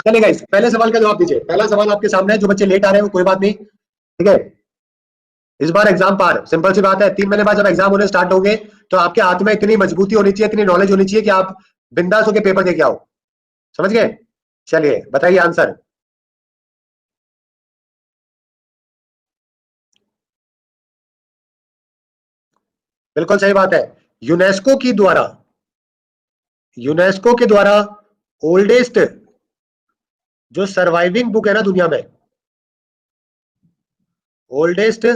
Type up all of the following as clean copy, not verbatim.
चलिए गाइस, पहले सवाल का जवाब दीजिए। पहला सवाल आपके सामने है, जो बच्चे लेट आ रहे हैं वो कोई बात नहीं, ठीक है। इस बार एग्जाम पार, सिंपल सी बात है। 3 महीने बाद जब एग्जाम होने स्टार्ट होंगे तो आपके हाथ में इतनी मजबूती होनी चाहिए, इतनी नॉलेज होनी चाहिए कि आप बिंदास होकर पेपर दे के आओ। समझ गए? चलिए बताइए आंसर। बिल्कुल सही बात है। यूनेस्को की द्वारा, यूनेस्को के द्वारा ओल्डेस्ट जो सर्वाइविंग बुक है ना दुनिया में, ओल्डेस्ट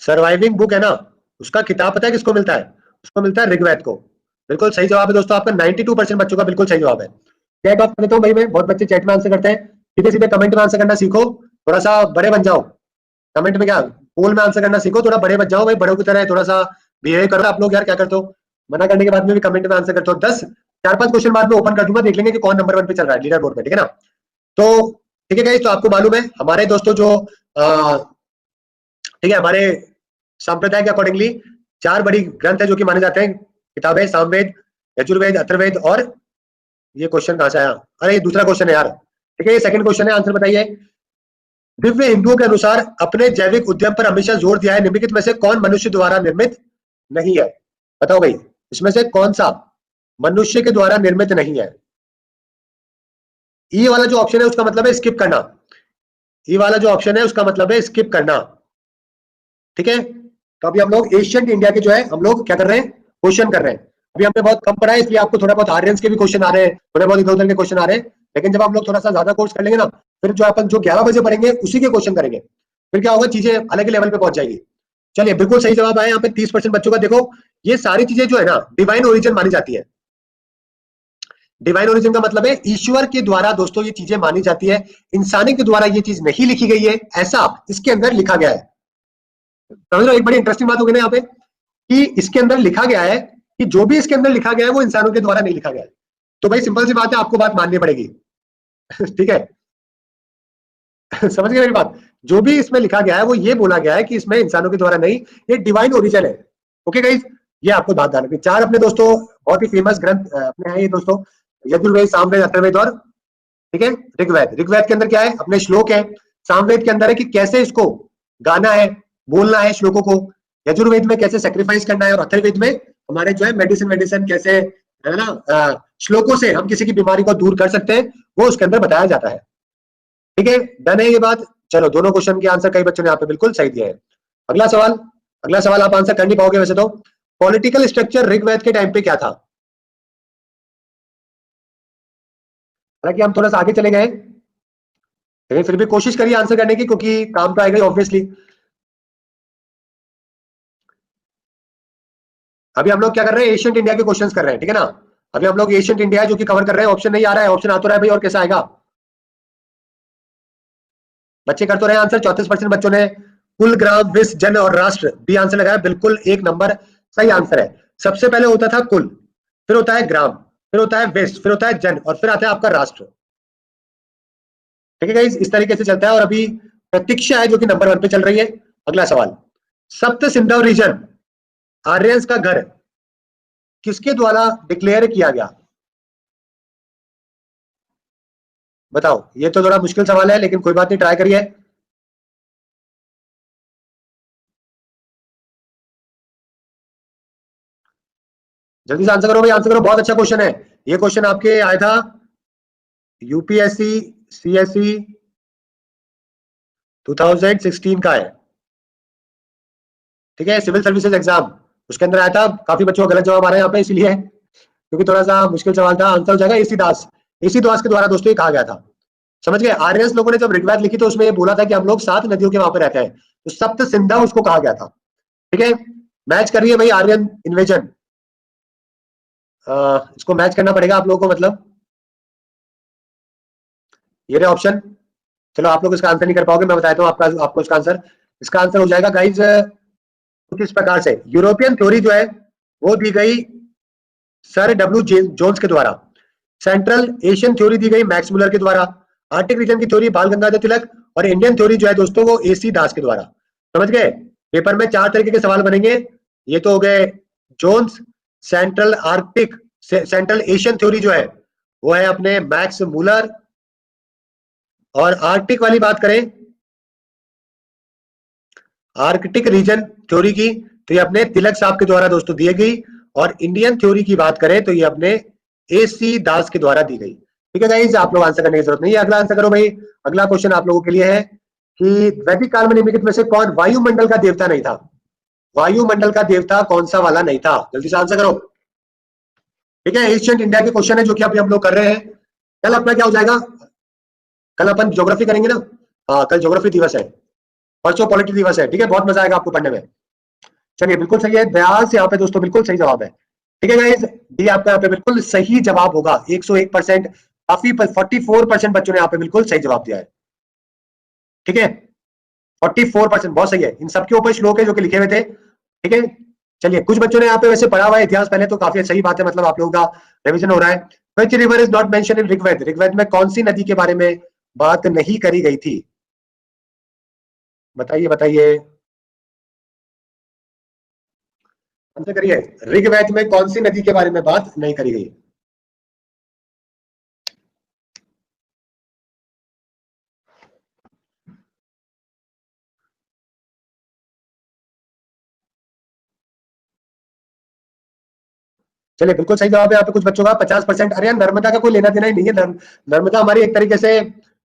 सर्वाइविंग बुक है ना, उसका किताब पता है किसको मिलता है? उसको मिलता है ऋग्वेद को। बिल्कुल सही जवाब है दोस्तों आपका। 92% बच्चों का बिल्कुल सही जवाब है। चैट ऑफ कर देता हूँ भाई, मैं बहुत बच्चे चैट में आंसर करते हैं। सीधे सीधे कमेंट में आंसर करना सीखो, थोड़ा सा बड़े बन जाओ। कमेंट में क्या, पोल में आंसर करना सीखो, थोड़ा बड़े बन जाओ भाई, बड़ों की तरह थोड़ा सा बिहेव करो। आप लोग यार क्या करते हो, मना करने के बाद में भी कमेंट में आंसर करते हो। 4-5 क्वेश्चन बाद में ओपन कर दूंगा, देख लेंगे कि कौन नंबर 1 पे चल रहा है लीडर बोर्ड पे, ठीक है ना। तो ठीक है गाइस, तो आपको मालूम है हमारे दोस्तों जो ठीक है, हमारे संप्रदाय के अकॉर्डिंगली 4 बड़ी ग्रंथ है जो कि माने जाते हैं किताबें, सामवेद, यजुर्वेद, अथर्ववेद और ये क्वेश्चन कहां से आया? अरे ये दूसरा क्वेश्चन है यार। ठीक है, ये सेकंड क्वेश्चन है, आंसर बताइए। दिव्य हिंदुओं के अनुसार अपने जैविक उद्यम पर हमेशा जोर दिया है, निम्नलिखित में से कौन मनुष्य द्वारा निर्मित नहीं है? बताओ भाई, इसमें से कौन सा मनुष्य के द्वारा निर्मित नहीं है? ई वाला जो ऑप्शन है उसका मतलब है स्किप करना। ई वाला जो ऑप्शन है उसका मतलब है स्किप करना, ठीक है। तो अभी हम लोग एशियंट इंडिया के जो है हम लोग क्या कर रहे हैं, क्वेश्चन कर रहे हैं। अभी हमने बहुत कम पढ़ा है, इसलिए आपको थोड़ा बहुत आर्यंस के भी क्वेश्चन आ रहे हैं, थोड़े बहुत इधर उधर के क्वेश्चन आ रहे हैं। लेकिन जब हम लोग थोड़ा सा ज्यादा कोर्स कर लेंगे ना, फिर जो अपन जो 11 बजे पढ़ेंगे उसी के क्वेश्चन करेंगे, फिर क्या होगा, चीजें अलग लेवल पे पहुंच जाएगी। चलिए, बिल्कुल सही जवाब आया यहाँ पे 30% बच्चों का। देखो, ये सारी चीजें जो है ना डिवाइन ओरिजिन मानी जाती है। डिवाइन ओरिजिन का मतलब है ईश्वर के द्वारा दोस्तों ये चीजें मानी जाती है, इंसानी के द्वारा ये चीज नहीं लिखी गई है, ऐसा इसके अंदर लिखा गया है। समझ लो, एक बड़ी इंटरेस्टिंग बात होगी ना यहाँ पे, कि इसके अंदर लिखा गया है कि जो भी इसके अंदर लिखा गया है वो इंसानों के द्वारा नहीं लिखा गया है। तो भाई सिंपल सी बात है, आपको बात माननी पड़ेगी। ठीक है। समझ गए मेरी बात? जो भी इसमें लिखा गया है वो ये बोला गया है कि इसमें इंसानों के द्वारा नहीं, ये डिवाइन ओरिजिन है। ओके गाइस, ये आपको बात ध्यान रखनी। 4 अपने दोस्तों बहुत ही फेमस ग्रंथ अपने हैं ये दोस्तों, यजुर्वेद, सामवेद, अथर्ववेद और ठीक है ऋग्वेद। ऋग्वेद के अंदर क्या है, अपने श्लोक है। सामवेद के अंदर है कि कैसे इसको गाना है, बोलना है श्लोकों को। यजुर्वेद में कैसे सेक्रीफाइस करना है, और अथर्ववेद में हमारे जो है मेडिसिन मेडिसिन कैसे, है ना, श्लोकों से हम किसी की बीमारी को दूर कर सकते हैं, वो उसके अंदर बताया जाता है। ठीक है, डन है ये बात। चलो, दोनों क्वेश्चन के आंसर कई बच्चों ने यहाँ पे बिल्कुल सही दिया है। अगला सवाल, अगला सवाल आप आंसर कर नहीं पाओगे वैसे तो। पॉलिटिकल स्ट्रक्चर ऋग्वेद के टाइम पे क्या था? हालांकि हम थोड़ा सा आगे चले गए, लेकिन फिर भी कोशिश करिए आंसर करने की, क्योंकि काम तो आएगा ऑब्वियसली। अभी हम लोग क्या कर रहे हैं, एशियंट इंडिया के क्वेश्चंस कर रहे हैं, ठीक है ना। अभी हम लोग एशियंट इंडिया जो कि कवर कर रहे हैं। ऑप्शन नहीं आ रहा है, ऑप्शन आ तो रहा है भाई, और कैसा आएगा? बच्चे कर तो रहे आंसर। 34% बच्चों ने कुल, ग्राम, विश्व, जन और राष्ट्र बी आंसर लगाया। बिल्कुल 1 नंबर सही आंसर है। सबसे पहले होता था कुल, फिर होता है ग्राम, फिर होता है विश्व, फिर होता है जन, और फिर आता है आपका राष्ट्र। ठीक है गाइस, इस तरीके से चलता है। और अभी प्रतीक्षा है जो कि नंबर 1 पे चल रही है। अगला सवाल, सप्त सिंधु रीजन, आर्यंस का घर, किसके द्वारा डिक्लेयर किया गया? बताओ, ये तो थोड़ा मुश्किल सवाल है, लेकिन कोई बात नहीं, ट्राई करिए। जल्दी से आंसर करो भाई, आंसर करो, बहुत अच्छा क्वेश्चन है। ये क्वेश्चन आपके आया था यूपीएससी सीएससी 2016 का है, ठीक है, सिविल सर्विसेज एग्जाम, उसके अंदर आया था। काफी बच्चों को गलत जवाब आ रहे हैं यहाँ पे, इसलिए क्योंकि थोड़ा सा मुश्किल सवाल था। आंसर हो जाएगा इसी दास, इसी दास के द्वारा दोस्तों ये कहा गया था। समझ गए? आर्यंस लोगों ने जब ऋग्वेद लिखी तो उसमें ये बोला था कि हम लोग 7 नदियों के वहां पे रहते हैं, तो सप्त सिंधा उसको कहा गया था। ठीक है, मैच कर रही है भाई आर्यन इन्वेजन, इसको मैच करना पड़ेगा आप लोगों को, मतलब ये रहे ऑप्शन। चलो, आप लोग इसका आंसर नहीं कर पाओगे, मैं बताता हूँ आपको इसका आंसर। इसका आंसर हो जाएगा गाइज कुछ इस प्रकार से। यूरोपियन थ्योरी जो है वो दी गई सर डब्ल्यू जोन्स के द्वारा। सेंट्रल एशियन थ्योरी दी गई मैक्स मुलर के द्वारा। आर्टिक रीजन की थ्योरी बाल गंगाधर तिलक। और इंडियन थ्योरी जो है दोस्तों वो एसी दास के द्वारा। समझ गए? पेपर में 4 तरीके के सवाल बनेंगे। ये तो हो गए zones, central, arctic, central Asian theory जो है वो है अपने मैक्स मूलर। और आर्कटिक वाली बात करें, आर्कटिक रीजन थ्योरी की, तो ये अपने तिलक साहब के द्वारा दोस्तों दी गई। और इंडियन थ्योरी की बात करें तो ये अपने AC दास के द्वारा दी गई। ठीक है गाइस, आप लोग आंसर करने की जरूरत नहीं है, अगला आंसर करो भाई। अगला क्वेश्चन आप लोगों के लिए है कि वैदिक काल में निम्नलिखित में से कौन वायुमंडल का देवता नहीं था? वायुमंडल का देवता कौन सा वाला नहीं था? जल्दी से आंसर करो। ठीक है, एशियंट इंडिया के क्वेश्चन है जो कि अभी हम लोग कर रहे हैं। कल अपना क्या हो जाएगा, कल अपन ज्योग्राफी करेंगे ना। हाँ, कल ज्योग्राफी दिवस है, परसों पॉलिटी दिवस है। ठीक है, बहुत मजा आएगा आपको पढ़ने में। चलिए, बिल्कुल सही है, दयाल यहाँ पे दोस्तों बिल्कुल सही जवाब है। ठीक है गाइस, डी आपका यहाँ पे बिल्कुल सही जवाब होगा, 101%। काफी 44% बच्चों ने यहाँ पे बिल्कुल सही जवाब दिया है। ठीक है, 44% बहुत सही है। इन सबके ऊपर श्लोक है जो कि लिखे हुए थे। ठीक है, चलिए, कुछ बच्चों ने यहाँ पे वैसे पढ़ा हुआ है इतिहास पहले, तो काफी सही बात है, मतलब आप लोगों का रिविजन हो रहा है। Which river is not mention in Rigveda? Rigveda में कौन सी नदी के बारे में बात नहीं करी गई थी? बताइए बताइए, आंसर करिए। ऋग्वेद में कौन सी नदी के बारे में बात नहीं करी गई? चलिए, बिल्कुल सही जवाब है यहाँ पे कुछ बच्चों का 50%। अरे यार, नर्मदा का कोई लेना देना ही नहीं है। नर्मदा हमारी एक तरीके से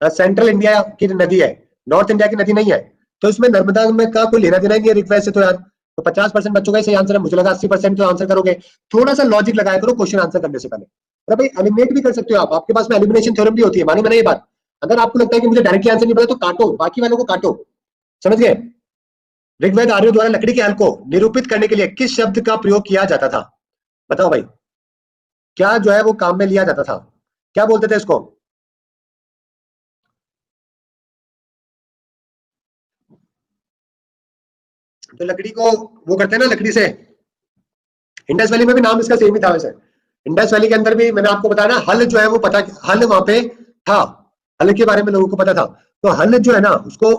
सेंट्रल इंडिया की नदी है, नॉर्थ इंडिया की नदी नहीं है। तो इसमें नर्मदा में का कोई लेना देना ही नहीं है ऋग्वेद से। तो यार, तो 50% बच्चों का सही आंसर है। मुझे लगा 80% तो आंसर करोगे। थोड़ा सा लॉजिक लगाया करो क्वेश्चन आंसर करने से पहले। अरे भाई, एलिमिनेट भी कर सकते हो आप, आपके पास में एलिमिनेशन थ्योरम भी होती है, मानी मैंने ये बात। अगर आपको लगता है कि मुझे डायरेक्टली आंसर नहीं पता तो काटो, बाकी वालों को काटो। समझ गए? ऋग्वेद आर्यों द्वारा लकड़ी के हल को निरूपित करने के लिए किस शब्द का प्रयोग किया जाता था? बताओ भाई, क्या जो है वो काम में लिया जाता था, क्या बोलते थे इसको? तो लकड़ी को वो करते हैं ना लकड़ी से। इंडस वैली में भी नाम इसका सेम ही था वैसे। इंडस वैली के अंदर भी मैंने आपको बताया ना, हल जो है वो पता, हल वहां पे था। हल के बारे में लोगों को पता था। तो हल जो है ना उसको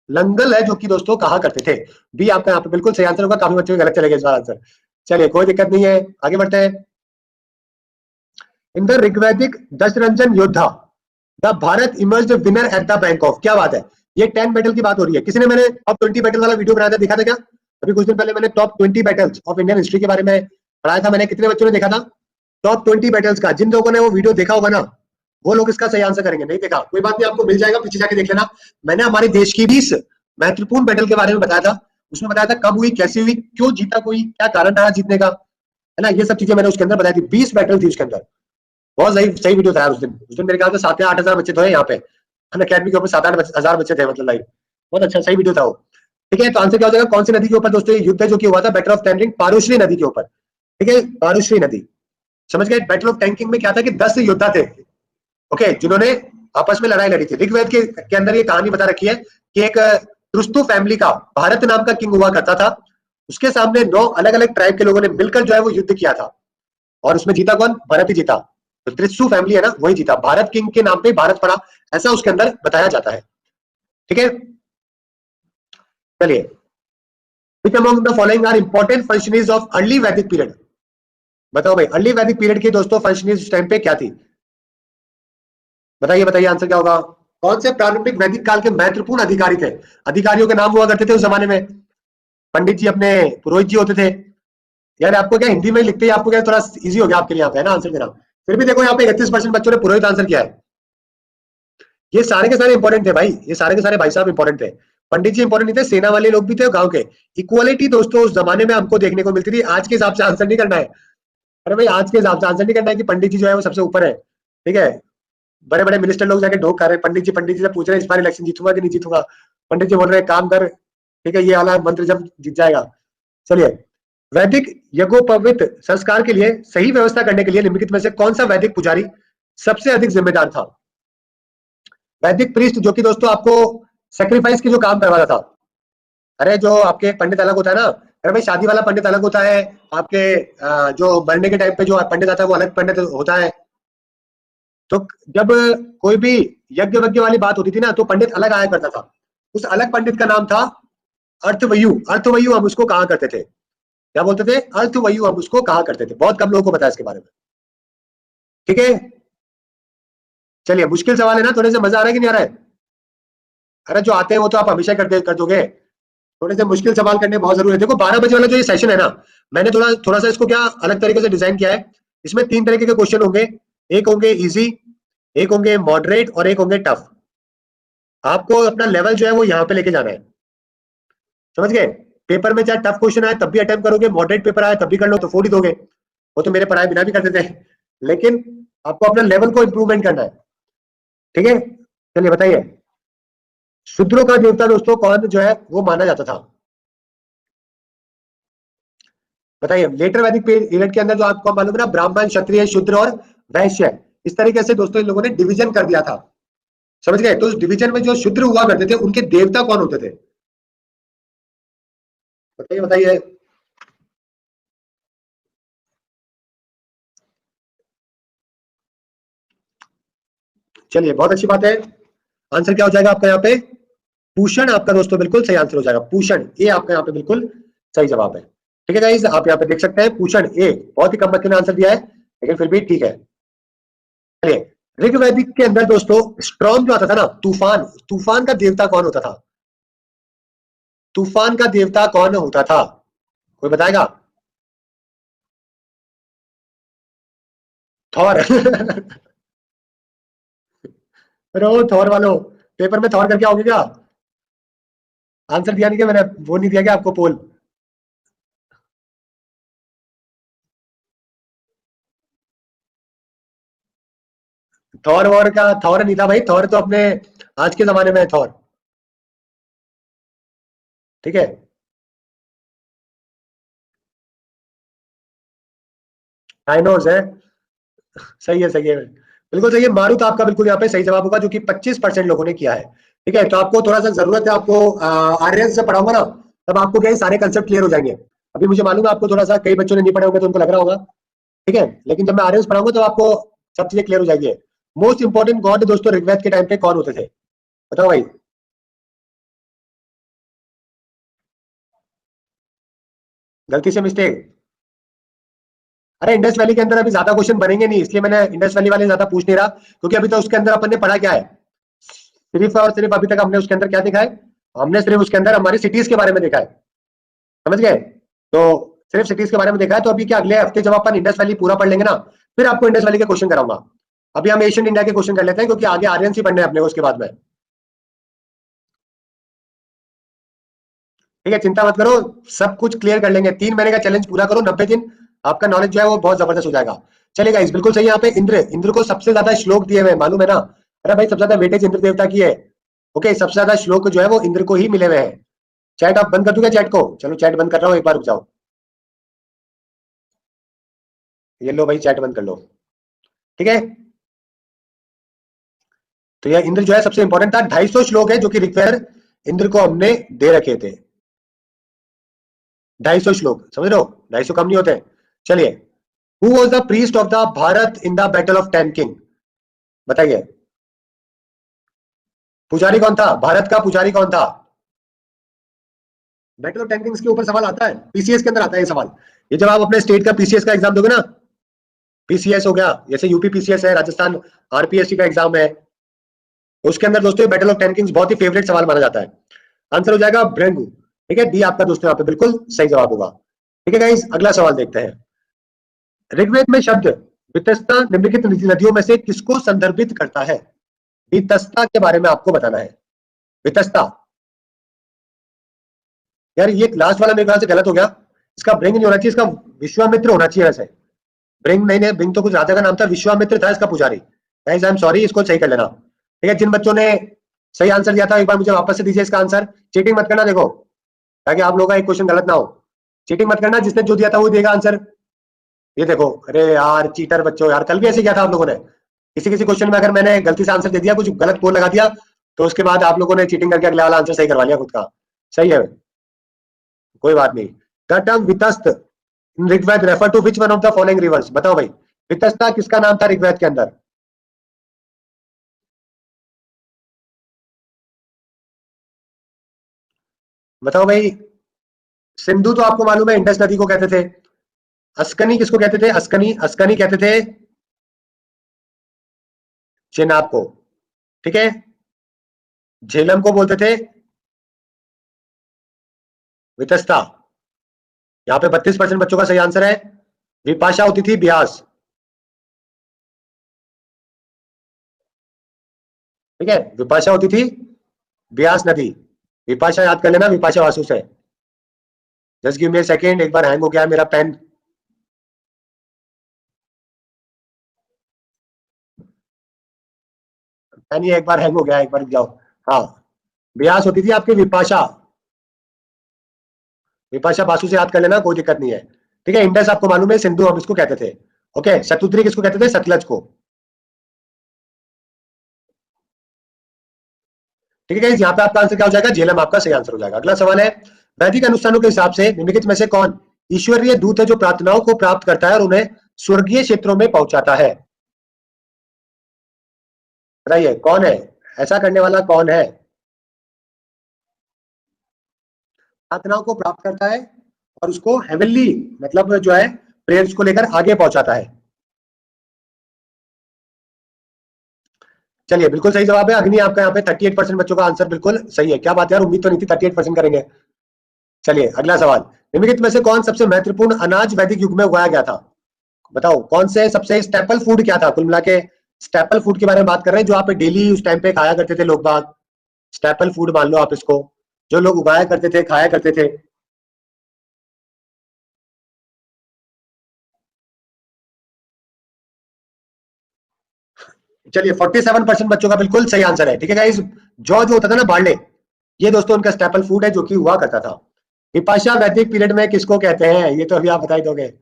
लंगल है जो कि दोस्तों कहा करते थे। बी आपका यहाँ पे बिल्कुल सही आंसर होगा। काफी बच्चों को गलत चलेगा इस बार आंसर। चलिए, कोई दिक्कत नहीं है, आगे बढ़ते हैं। इन द ऋग्वैदिक दशरंजन योद्धा the Bharat emerge winner at the bank of, क्या बात है? ये 10 बैटल की बात हो रही है। किसी ने मैंने टॉप 20 बैटल वाला वीडियो बनाया था, देखा था क्या? अभी कुछ दिन पहले मैंने top 20 battles of Indian history के बारे में पढ़ाया था। मैंने, कितने बच्चों ने देखा था टॉप 20 बैटल्स का? जिन लोगों ने वो वीडियो देखा होगा ना, वो लोग इसका सही आंसर करेंगे। नहीं देखा, कोई बात नहीं, आपको मिल जाएगा, पीछे जाके देख लेना। मैंने हमारे देश की 20 महत्वपूर्ण बैटल के बारे में बताया था। उसमें बताया था कब हुई, कैसी हुई, क्यों जीता कोई, क्या कारण रहा जीतने का, है ना? ये सब चीजें मैंने उसके अंदर बताई थी। 20 बैटल थी उसके अंदर। बहुत सही सही वीडियो था यार उस दिन मेरे ख्याल से 7 या 8 हजार बच्चे थे यहाँ पे अकेडमी के ऊपर। 7-8 हजार बच्चे थे, मतलब लाइव। बहुत अच्छा सही वीडियो था वो। ठीक है, तो आंसर क्या हो जाएगा? कौन सी नदी के ऊपर दोस्तों ये युद्ध है जो कि हुआ था? बैटल ऑफ टैंकिंग, पारुश्री नदी के ऊपर। ठीक है, पारुश्री नदी। समझ गए? बैटल ऑफ टैंकिंग में क्या था कि 10 योद्धा थे, ओके, जिन्होंने आपस में लड़ाई लड़ी थी। ऋग्वेद के अंदर ये कहानी बता रखी है कि एक तुस्तु फैमिली का, भारत नाम का किंग हुआ करता था। उसके सामने 9 अलग अलग ट्राइब के लोगों ने मिलकर जो है वो युद्ध किया था। और उसमें जीता कौन? भारत ही जीता। तो त्रिशु फैमिली है ना, वही जीता। भारत किंग के नाम पे भारत पड़ा, ऐसा उसके अंदर बताया जाता है। ठीक है, चलिए। Which among the following are important functionaries of early Vedic period? बताओ भाई, अर्ली वैदिक पीरियड की दोस्तों फंक्शनरीज उस टाइम पे क्या थी? बताइए बताइए, आंसर क्या होगा? कौन से प्रारंभिक वैदिक काल के महत्वपूर्ण अधिकारी थे? अधिकारियों के नाम हुआ करते थे उस जमाने में। पंडित जी अपने पुरोहित जी होते थे। यार, आपको क्या हिंदी में लिखते ही आपको क्या थोड़ा इजी हो गया आपके लिए यहाँ पे, है ना, आंसर देना। फिर भी देखो यहाँ पे 31% बच्चों ने पुरोहित आंसर किया है। ये सारे के सारे इंपॉर्टेंट थे भाई, ये सारे के सारे भाई साहब इंपॉर्टेंट थे। पंडित जी इंपॉर्टेंट नहीं थे, सेना वाले लोग भी थे, गांव के। इक्वालिटी दोस्तों उस जमाने में हमको देखने को मिलती थी। आज के हिसाब से आंसर नहीं करना है। अरे भाई, आज के हिसाब से आंसर नहीं करना है कि पंडित जी जो है वो सबसे ऊपर है। ठीक है, बड़े बड़े मिनिस्टर लोग जाके ढोक कर रहे हैं, पंडित जी से पूछ रहे हैं इस बार इलेक्शन जीतूंगा कि नहीं जीतूंगा। पंडित जी बोल रहे हैं काम कर, ठीक है, ये वाला मंत्र जब जीत जाएगा। चलिए, वैदिक यज्ञोपवीत संस्कार के लिए सही व्यवस्था करने के लिए निम्नलिखित में से कौन सा वैदिक पुजारी सबसे अधिक जिम्मेदार था? वैदिक प्रीस्ट जो कि दोस्तों आपको सेक्रीफाइस की जो काम करवाता था। अरे, जो आपके एक पंडित अलग होता है ना, अरे भाई, शादी वाला पंडित अलग होता है। आपके जो मरने के टाइम पे जो पंडित आता है वो अलग पंडित होता है। तो जब कोई भी यज्ञ वज्ञ वाली बात होती थी ना, तो पंडित अलग आया करता था। उस अलग पंडित का नाम था अर्थवयु। अर्थवयु हम उसको कहा करते थे, क्या बोलते थे? अर्थवयु हम उसको कहा करते थे। बहुत कम लोगों को पता है इसके बारे में। ठीक है, चलिए मुश्किल सवाल है ना, थोड़े से मजा आ रहा है कि नहीं आ रहा है? अरे जो आते हैं वो तो आप हमेशा कर दोगे, थोड़े से मुश्किल सवाल करने बहुत जरूरी है। देखो 12 बजे वाला जो ये सेशन है ना, मैंने थोड़ा थोड़ा सा इसको क्या अलग तरीके से डिजाइन किया है। इसमें 3 तरीके के क्वेश्चन होंगे, एक होंगे इजी, एक होंगे मॉडरेट और एक होंगे टफ। आपको अपना लेवल जो है वो यहाँ पे लेके जाना है, समझ गए? पेपर में चाहे टफ क्वेश्चन आए तब भी अटेम्प्ट करोगे, मॉडरेट पेपर आए तब भी कर लो तो फोड़ ही दोगे, वो तो मेरे पढ़ाए बिना भी कर देते हैं। लेकिन आपको अपना लेवल को इंप्रूवमेंट करना है, ठीक है? चलिए बताइए, शूद्रों का देवता दोस्तों कौन जो है वो माना जाता था? बताइए, लेटर वैदिक पीरियड के अंदर जो आपको मालूम है ना, ब्राह्मण, क्षत्रिय, शूद्र और वैश्य, इस तरीके से दोस्तों इन लोगों ने डिवीजन कर दिया था, समझ गए? तो उस डिवीजन में जो शूद्र हुआ करते थे उनके देवता कौन होते थे? बताइए बताइए। चलिए बहुत अच्छी बात है, आंसर क्या हो जाएगा आपका यहाँ पे? पूषण आपका दोस्तों बिल्कुल सही आंसर हो जाएगा, पूषण ये आपका यहाँ पे बिल्कुल सही जवाब है। ठीक है गाइस, आप यहाँ पे देख सकते हैं पूषण ए, बहुत ही कम बच्चों ने आंसर दिया है लेकिन फिर भी ठीक है। चलिए, ऋग्वैदिक के अंदर दोस्तों स्ट्रॉम जो आता था ना, तूफान, तूफान का देवता कौन होता था? तूफान का देवता कौन होता था, कोई बताएगा? थॉर। रो थॉर वालों, पेपर में थॉर करके आओगे क्या? आंसर दिया नहीं क्या मैंने, वो नहीं दिया क्या आपको पोल? थॉर वॉर का थॉर नहीं था भाई, थॉर तो अपने आज के जमाने में है थॉर, ठीक है? डायनोस है, सही है सही है, बिल्कुल सही है। मारुत आपका बिल्कुल यहाँ पे सही जवाब होगा, जो कि 25% लोगों ने किया है। ठीक है, तो आपको थोड़ा सा जरूरत है, आपको आर्यन से पढ़ाऊंगा ना, तब आपको क्या है सारे कंसेप्ट क्लियर हो जाएंगे। अभी मुझे मालूम है आपको थोड़ा सा कई बच्चों ने नहीं पढ़े होंगे तो उनको लग रहा होगा, ठीक है, लेकिन जब मैं आर्यन से पढ़ाऊंगा तो आपको सब चीजें क्लियर हो जाएगी। मोस्ट इंपॉर्टेंट गॉड दोस्तों ऋग्वेद के टाइम पे कौन होते थे, बताओ भाई? गलती से मिस्टेक? अरे इंडस वैली के अंदर अभी ज्यादा क्वेश्चन बनेंगे नहीं, इसलिए मैंने इंडस वैली वाले ज्यादा पूछ नहीं रहा, क्योंकि अभी तो उसके अंदर अपन ने पढ़ा क्या है, सिर्फ और सिर्फ अभी तक हमने उसके अंदर क्या देखा है, हमने सिर्फ उसके अंदर हमारी सिटीज के बारे में देखा है, समझ गए? तो सिर्फ सिटीज के बारे में देखा है, तो अभी क्या अगले हफ्ते जब अपन इंडस वैली पूरा पढ़ लेंगे ना, फिर आपको इंडस वैली के क्वेश्चन कराऊंगा। अभी हम एशियन इंडिया के क्वेश्चन कर लेते हैं, क्योंकि आगे आर्यन सी पढ़ने हैं अपने को उसके बाद में। ठीक है, चिंता मत करो, सब कुछ क्लियर कर लेंगे, 3 महीने का चैलेंज पूरा करो, 90 दिन, आपका नॉलेज जो है वो बहुत जबरदस्त हो जाएगा। चलेगा इस बिल्कुल सही। यहाँ पे इंद्र, इंद्र को सबसे ज्यादा श्लोक दिए हुए हैं, मालूम है ना? अरे भाई सबसे ज्यादा वेटेज इंद्र देवता की है। ओके, सबसे ज्यादा श्लोक जो है वो इंद्र को ही मिले हुए हैं। चैट आप बंद कर दूंगा, चैट को, चलो चैट बंद कर रहा हूँ, एक बार रुक जाओ। ये लो भाई, चैट बंद कर लो, ठीक है? तो यह इंद्र जो है सबसे इंपॉर्टेंट था, 250 श्लोक है जो कि ऋग्वेद इंद्र को हमने दे रखे थे। 250 श्लोक, समझ रहे हो? 250 कम नहीं होते। चलिए, who was the priest of the Bharat in the battle of ten king, बताइए? पुजारी कौन था, भारत का पुजारी कौन था? बैटल ऑफ टेन किंग्स के ऊपर सवाल आता है, पीसीएस के अंदर आता है ये सवाल। ये जब आप अपने स्टेट का पीसीएस का एग्जाम दोगे ना, पीसीएस हो गया, जैसे यूपी पीसीएस है, राजस्थान आरपीएससी का एग्जाम है, उसके अंदर दोस्तों बैटल ऑफ टेन किंग्स बहुत ही फेवरेट सवाल माना जाता है। आंसर हो जाएगा भृंग, ठीक है, डी आपका दोस्तों यहाँ पे बिल्कुल सही जवाब होगा। ठीक है गाइस, अगला सवाल देखते हैं। ऋग्वेद में शब्द वितस्ता निम्नलिखित नदियों में से किसको संदर्भित करता है? वितस्ता के बारे में आपको बताना है। वितस्ता, यार ये लास्ट वाला मेरे ख्याल से गलत हो गया, इसका भृंग नहीं होना चाहिए, इसका विश्वामित्र होना चाहिए वैसे। भृंग नहीं, नहीं भृंग तो कुछ राजा का नाम था, विश्वामित्र था इसका पुजारी। गाइस आई एम सॉरी, इसको सही कर लेना। ठीक है, जिन बच्चों ने सही आंसर दिया था एक बार मुझे वापस से दीजिए इसका आंसर, चीटिंग मत करना देखो, ताकि आप लोगों का एक क्वेश्चन गलत ना हो। चीटिंग मत करना, जिसने जो दिया था वो देगा आंसर। ये देखो, अरे यार चीटर बच्चों, यार कल भी ऐसे किया था आप लोगों ने, किसी किसी क्वेश्चन में अगर मैंने गलती से आंसर दे दिया, कुछ गलत कोड लगा दिया, तो उसके बाद आप लोगों ने चीटिंग करके अगला वाला आंसर सही करवा लिया खुद का। सही है, कोई बात नहीं। The term Vitasta in Rigveda refer to which one of the following rivers, बताओ भाई, वितस्ता किसका नाम था ऋग्वेद के अंदर? बताओ भाई। सिंधु तो आपको मालूम है इंडस नदी को कहते थे, अस्कनी किसको कहते थे? अस्कनी, अस्कनी कहते थे चेनाब को, ठीक है। झेलम को बोलते थे वितस्ता। यहाँ पे 32% बच्चों का सही आंसर है। विपाशा होती थी ब्यास, ठीक है। विपाशा होती थी ब्यास नदी। विपाशा याद कर लेना, विपाशा वासु से। Just give me a second, एक बार हैंग हो गया मेरा पेन। पेन ये एक बार हैंग हो गया, एक बार रुक जाओ। हाँ, ब्यास होती थी आपकी विपाशा। विपाशा बासु से याद कर लेना, कोई दिक्कत नहीं है, ठीक है। इंडस आपको मालूम है, सिंधु हम इसको कहते थे। ओके, शतुद्री किसको कहते थे? सतलज को, ठीक है। यहाँ पे आपका आंसर क्या हो जाएगा? झेलम आपका सही आंसर हो जाएगा। अगला सवाल है, वैदिक अनुष्ठानों के हिसाब से निम्नलिखित में से कौन ईश्वरीय दूत है जो प्रार्थनाओं को प्राप्त करता है और उन्हें स्वर्गीय क्षेत्रों में पहुंचाता है? बताइए कौन है, ऐसा करने वाला कौन है? प्रार्थनाओं को प्राप्त करता है और उसको हेवनली, मतलब जो है प्रेयर्स को लेकर आगे पहुंचाता है। चलिए, बिल्कुल सही जवाब है अग्नि आपका। यहाँ पे 38% बच्चों का आंसर बिल्कुल सही है। क्या बात है यार, उम्मीद तो नहीं थी 38% करेंगे। चलिए अगला सवाल, निम्नलिखित में से कौन सबसे महत्वपूर्ण अनाज वैदिक युग में उगाया गया था? बताओ कौन से सबसे स्टेपल फूड क्या था? कुल मिला के स्टेपल फूड के बारे में बात कर रहे हैं, जो आप डेली उस टाइम पे खाया करते थे लोग बाग। स्टेपल फूड मान लो आप इसको, जो लोग उगाया करते थे, खाया करते थे। चलिए, 47% बच्चों का बिल्कुल सही आंसर है, ठीक है गाइस। जौ जो होता था ना, बार्ले, ये दोस्तों उनका स्टेपल फूड है जो कि हुआ करता था। विपाशा वैदिक पीरियड में किसको कहते हैं? ये तो अभी आप बता ही दोगे।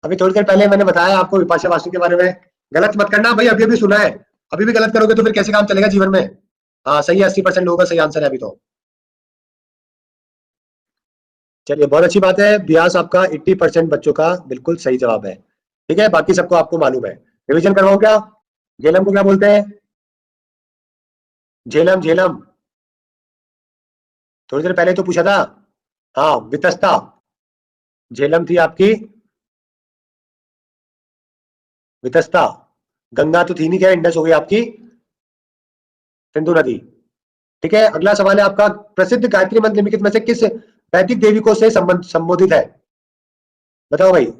अभी थोड़ी देर पहले मैंने बताया आपको विपाशा वासु के बारे में। गलत मत करना भाई, अभी अभी सुना है। अभी भी गलत करोगे तो फिर कैसे काम चलेगा जीवन में? हाँ सही है, 80% लोगों का सही आंसर है अभी तो। चलिए, बहुत अच्छी बात है, ब्यास आपका 80% बच्चों का बिल्कुल सही जवाब है, ठीक है। बाकी सबको आपको मालूम है। रिवीजन करवाओ क्या? झेलम को क्या बोलते हैं? झेलम, झेलम, थोड़ी देर पहले तो पूछा था। हाँ, वितस्ता। झेलम थी आपकी वितस्ता। गंगा तो थी नहीं, क्या इंडस हो गई आपकी सिंधु नदी, ठीक है। अगला सवाल है आपका, प्रसिद्ध गायत्री मंत्र निम्नलिखित में से किस वैदिक देवी को से संबोधित है? बताओ भाई।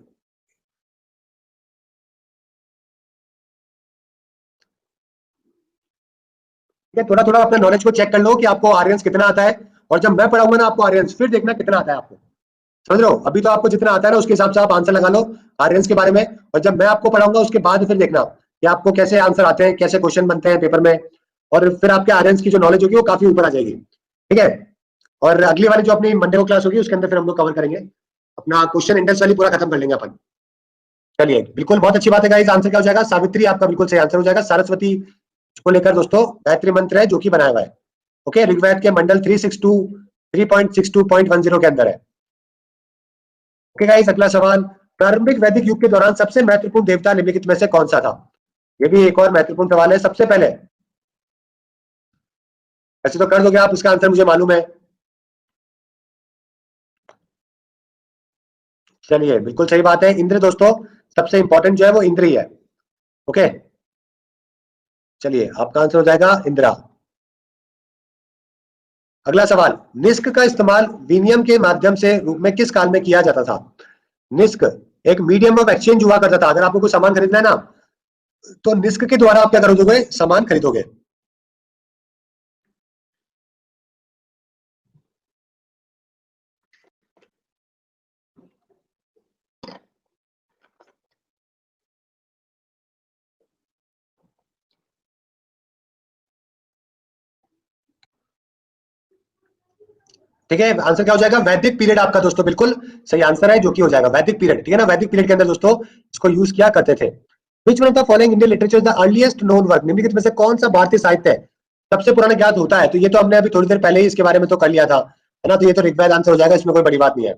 ठीक है, थोड़ा थोड़ा अपने नॉलेज को चेक कर लो कि आपको आर्यंस कितना आता है। और जब मैं पढ़ाऊंगा ना आपको आर्यंस, फिर देखना कितना आता है आपको। समझ रहे हो? अभी तो आपको जितना आता है ना उसके हिसाब से आप आंसर लगा लो आर्यंस के बारे में। और जब मैं आपको पढ़ाऊंगा उसके बाद फिर देखना कि आपको कैसे आंसर आते हैं, कैसे क्वेश्चन बनते हैं पेपर में। और फिर आपके आर्यंस की जो नॉलेज होगी वो काफी ऊपर आ जाएगी, ठीक है। और अगली वाली जो अपनी मंडे को क्लास होगी उसके अंदर फिर हम लोग कवर करेंगे अपना क्वेश्चन इंडेक्स वाली, पूरा खत्म कर लेंगे अपन। चलिए, बिल्कुल बहुत अच्छी बात है गाइस। आंसर क्या हो जाएगा? सावित्री आपका बिल्कुल सही आंसर हो जाएगा। सरस्वती को लेकर दोस्तों गायत्री मंत्र है जो कि बनाया हुआ है। ओके, ऋग्वेद के मंडल 362 के अंदर है। ओके गाइस, अगला सवाल, प्रारंभिक वैदिक युग के दौरान सबसे महत्वपूर्ण देवता निम्नलिखित में से कौन सा था? ये भी एक और महत्वपूर्ण सवाल है। सबसे पहले ऐसे तो कर दोगे आप, इसका आंसर मुझे मालूम है। चलिए, बिल्कुल सही बात है, इंद्र दोस्तों। सबसे इंपॉर्टेंट जो है वो इंद्र ही है। ओके, चलिए आपका आंसर हो जाएगा इंद्रा। अगला सवाल, निस्क का इस्तेमाल विनिमय के माध्यम से रूप में किस काल में किया जाता था? निस्क एक मीडियम ऑफ एक्सचेंज हुआ करता था। अगर आपको कोई सामान खरीदना है ना, तो निस्क के द्वारा आप क्या करोगे? सामान खरीदोगे। ठीक है, आंसर क्या हो जाएगा? वैदिक पीरियड आपका दोस्तों बिल्कुल सही आंसर है, जो कि हो जाएगा वैदिक पीरियड, ठीक है ना। वैदिक पीरियड के अंदर दोस्तों इसको यूज किया करते थे। विच one of the following Indian literature the earliest known work, निम्नलिखित में से कौन सा भारतीय साहित्य है सबसे पुराना ज्ञात होता है? तो ये तो हमने अभी थोड़ी देर पहले ही इसके बारे में तो कर लिया था, है ना। तो ये तो ऋग्वेद आंसर हो जाएगा, इसमें कोई बड़ी बात नहीं है।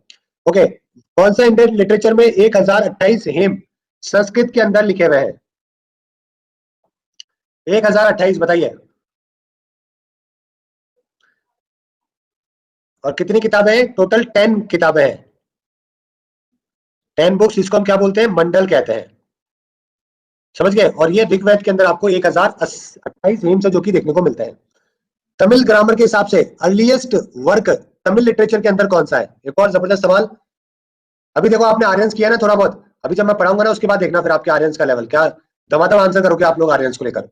ओके, कौन सा इंडियन लिटरेचर में 1028 हेम संस्कृत के अंदर लिखे हुए हैं? 1028 बताइए। और कितनी किताबें हैं टोटल? 10 किताबें हैं। 10 बुक्स, इसको हम क्या बोलते हैं? मंडल कहते हैं। समझ गए। और ये ऋग्वेद के अंदर आपको 1028 नेम से जो कि देखने को मिलते हैं। तमिल ग्रामर के हिसाब से अर्लीस्ट वर्क तमिल लिटरेचर के अंदर कौन सा है? एक और जबरदस्त सवाल। अभी देखो आपने आर्यंस किया ना थोड़ा बहुत, अभी जब मैं पढ़ाऊंगा ना उसके बाद देखना फिर आपके आर्यंस का लेवल क्या, दबादब आंसर करोगे आप लोग आर्यंस को लेकर।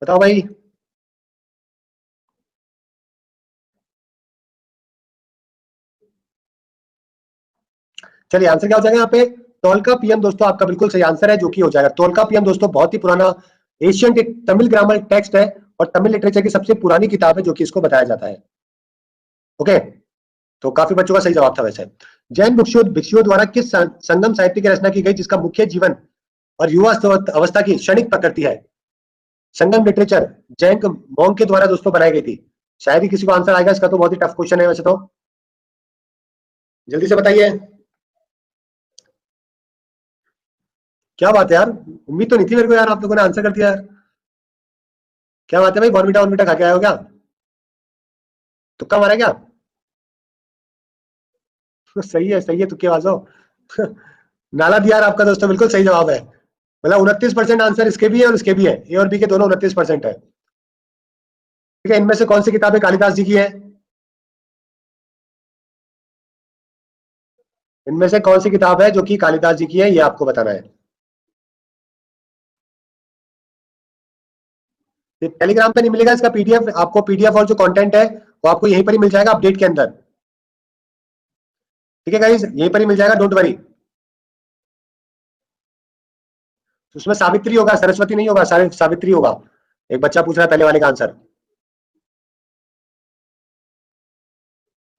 बताओ भाई। चलिए आंसर क्या हो जाएगा यहाँ पे? टोलका पीएम दोस्तों आपका बिल्कुल सही आंसर है, जो कि हो जाएगा टोलका पीएम दोस्तों। बहुत ही पुराना एशियन तमिल ग्रामर टेक्स्ट है और तमिल लिटरेचर की सबसे पुरानी किताब है जो कि इसको बताया जाता है। ओके, तो काफी बच्चों का सही जवाब था वैसे। जैन भिक्षुओं द्वारा किस संगम साहित्य की रचना की गई जिसका मुख्य जीवन और युवा अवस्था की क्षणिक प्रकृति है? संगम लिटरेचर जैन मॉन्क के द्वारा दोस्तों बनाई गई थी। शायद ही किसी को आंसर आएगा इसका, तो बहुत ही टफ क्वेश्चन है वैसे तो। जल्दी से बताइए। क्या बात है यार, उम्मीद तो नहीं थी मेरे को यार, आप लोगों ने आंसर कर दिया यार। क्या बात है भाई, बॉर्नविटा वॉर्नविटा खा के आए हो क्या? तुक्का मारा क्या? सही है तुक्केबाज हो। नाला दिया आपका दोस्तों बिल्कुल सही जवाब है। मतलब 29% आंसर इसके भी है और इसके भी है, ए और बी के दोनों 29% है। ठीक है, इनमें से कौन सी किताबें कालिदास जी की है? इनमें से कौन सी किताब है जो कि कालिदास जी की है, ये आपको बताना है। टेलीग्राम पे नहीं मिलेगा इसका पीडीएफ आपको, पीडीएफ और जो कंटेंट है वो आपको यहीं पर ही मिल जाएगा अपडेट के अंदर। ठीक है गाइस, यहीं पर ही मिल जाएगा, डोंट वरी। उसमें सावित्री होगा, सरस्वती नहीं होगा, सावित्री होगा। एक बच्चा पूछ रहा है पहले वाले का आंसर।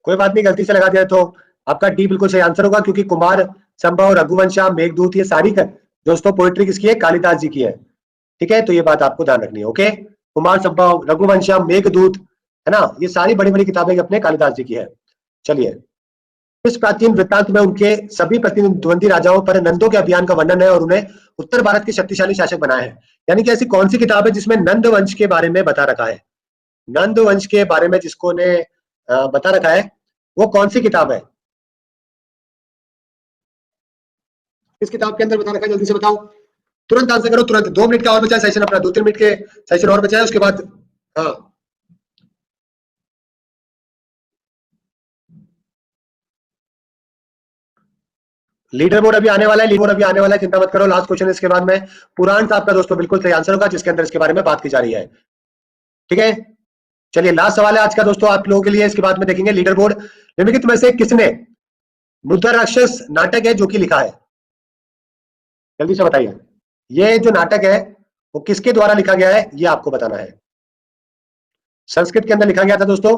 कोई बात नहीं, गलती से लगा दिया तो आपका डी बिल्कुल सही आंसर होगा, क्योंकि कुमार संभव, रघुवंशा, मेघदूत, ये सारी दोस्तों पोइट्री किसकी है? कालिदास जी की है। ठीक है, तो ये बात आपको ध्यान रखनी है। ओके, कुमार संभव, रघुवंशा, मेघदूत, है ना, ये सारी बड़ी बड़ी किताबें अपने कालिदास जी की है। चलिए, इस प्राचीन वृत्तांत में उनके सभी प्रतिद्वंदी राजाओं पर नंदों के अभियान का वर्णन है और उन्हें उत्तर भारत के शक्तिशाली शासक बनाया है। यानी कि ऐसी कौन सी किताब है जिसमें नंद वंश के बारे में बता रखा है? नंद वंश के बारे में जिसको ने बता रखा है, वो कौन सी किताब है? इस किताब के अंदर बता रखा है, जल्दी से बताओ। तुरंत आंसर करो, तुरंत। 2 मिनट का और बचा है सेशन अपना, 2-3 मिनट के सेशन और बचा है, उसके बाद हाँ। लीडर बोर्ड अभी आने वाला है, लीडर बोर्ड अभी आने वाला है, चिंता मत करो। लास्ट क्वेश्चन इसके बाद में पुराण साहब का दोस्तों बिल्कुल सही आंसर होगा, जिसके अंदर इसके बारे में बात की जा रही है। ठीक है, चलिए लास्ट सवाल है आज का दोस्तों आप लोगों के लिए, इसके बाद में देखेंगे लीडर बोर्ड। निम्नलिखित में से किसने मुद्रा राक्षस नाटक है जो कि लिखा है? जल्दी से बताइए। ये जो नाटक है वो किसके द्वारा लिखा गया है, ये आपको बताना है। संस्कृत के अंदर लिखा गया था दोस्तों,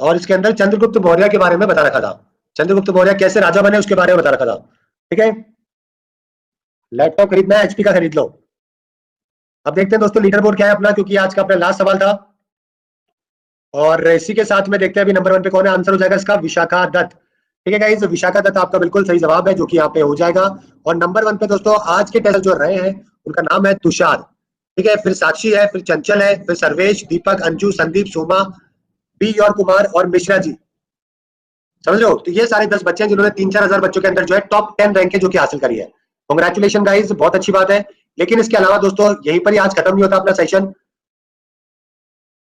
और इसके अंदर चंद्रगुप्त मौर्य के बारे में बता रखा था। चंद्रगुप्त मौर्य कैसे राजा बने उसके बारे में बता रखा था। ठीक है, लैपटॉप खरीदना है, एचपी का खरीद लो। अब देखते हैं दोस्तों लीडर बोर्ड क्या है अपना, क्योंकि आज का अपना लास्ट सवाल था। और इसी के साथ में देखते हैं अभी नंबर 1 पे कौन है। आंसर हो जाएगा इसका विशाखा दत्त। ठीक है गाइस, विशाखा दत्त आपका बिल्कुल सही जवाब है, जो कि यहाँ पे हो जाएगा। और नंबर 1 पे दोस्तों आज के टेस्ट जो रहे हैं उनका नाम है तुषार। ठीक है, फिर साक्षी है, फिर चंचल है, फिर सर्वेश, दीपक, अंजू, संदीप, सोमा, बी और कुमार और मिश्रा जी। समझ लो, तो ये सारे 10 बच्चे हैं जिन्होंने 3-4 हजार बच्चों के अंदर जो है टॉप 10 रैंक है जो कि हासिल करी है। कांग्रेचुलेशन गाइस, बहुत अच्छी बात है। लेकिन इसके अलावा दोस्तों यहीं पर ही आज खत्म नहीं होता अपना सेशन।